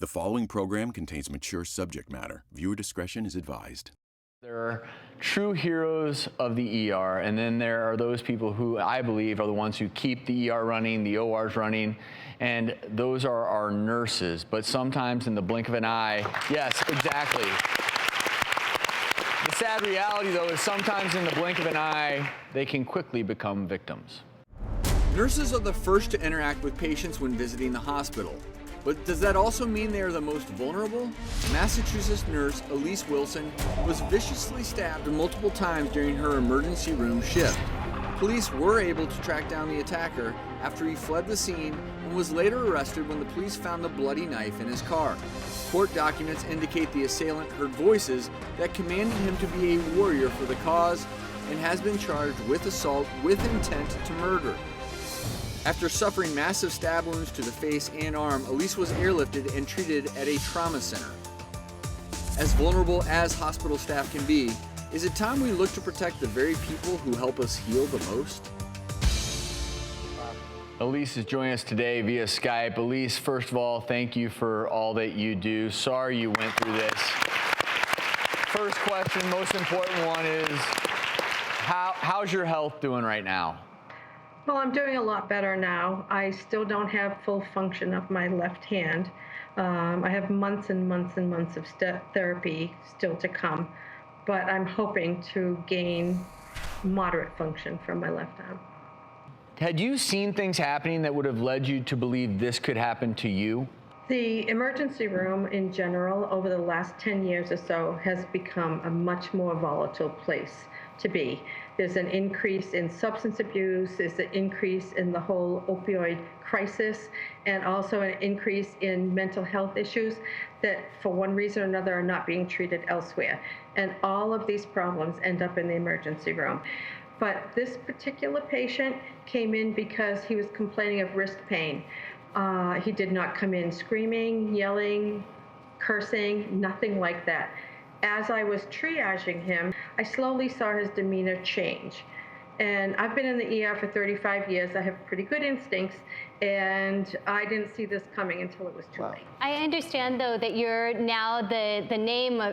The following program contains mature subject matter. Viewer discretion is advised. There are true heroes of the ER, and then there are those people who I believe are the ones who keep the ER running, the ORs running, and those are our nurses. But sometimes in the blink of an eye, yes, exactly. The sad reality, though, is sometimes in the blink of an eye, they can quickly become victims. Nurses are the first to interact with patients when visiting the hospital. But does that also mean they are the most vulnerable? Massachusetts nurse Elise Wilson was viciously stabbed multiple times during her emergency room shift. Police were able to track down the attacker after he fled the scene and was later arrested when the police found the bloody knife in his car. Court documents indicate the assailant heard voices that commanded him to be a warrior for the cause and has been charged with assault with intent to murder. After suffering massive stab wounds to the face and arm, Elise was airlifted and treated at a trauma center. As vulnerable as hospital staff can be, is it time we look to protect the very people who help us heal the most? Elise is joining us today via Skype. Elise, first of all, thank you for all that you do. Sorry you went through this. First question, most important one is, how's your health doing right now? Well, I'm doing a lot better now. I still don't have full function of my left hand. I have months and months and months of therapy still to come, but I'm hoping to gain moderate function from my left arm. Had you seen things happening that would have led you to believe this could happen to you? The emergency room in general over the last 10 years or so has become a much more volatile place to be. There's an increase in substance abuse, there's an increase in the whole opioid crisis, and also an increase in mental health issues that for one reason or another are not being treated elsewhere. And all of these problems end up in the emergency room. But this particular patient came in because he was complaining of wrist pain. He did not come in screaming, yelling, cursing, nothing like that. As I was triaging him, I slowly saw his demeanor change. And I've been in the ER for 35 years. I have pretty good instincts, and I didn't see this coming until it was too late. I understand, though, that you're now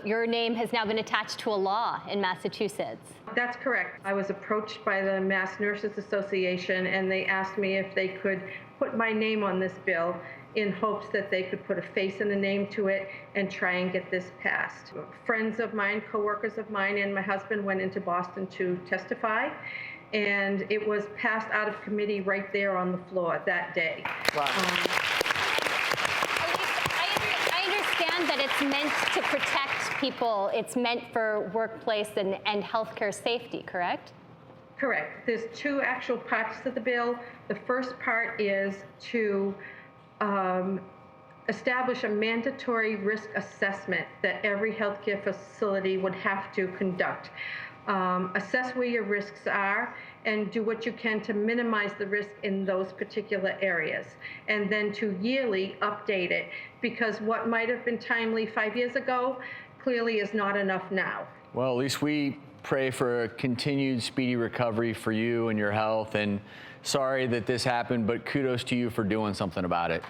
your name has now been attached to a law in Massachusetts. That's correct. I was approached by the Mass Nurses Association, and they asked me if they could put my name on this bill in hopes that they could put a face and a name to it and try and get this passed. Friends of mine, coworkers of mine, and my husband went into Boston to testify, and it was passed out of committee right there on the floor that day. Wow. I understand that it's meant to protect people. It's meant for workplace and healthcare safety, correct? Correct. There's two actual parts to the bill. The first part is to establish a mandatory risk assessment that every healthcare facility would have to conduct. Assess where your risks are and do what you can to minimize the risk in those particular areas. And then to yearly update it, because what might have been timely 5 years ago clearly is not enough now. Well, at least we pray for a continued speedy recovery for you and your health, and sorry that this happened, but kudos to you for doing something about it.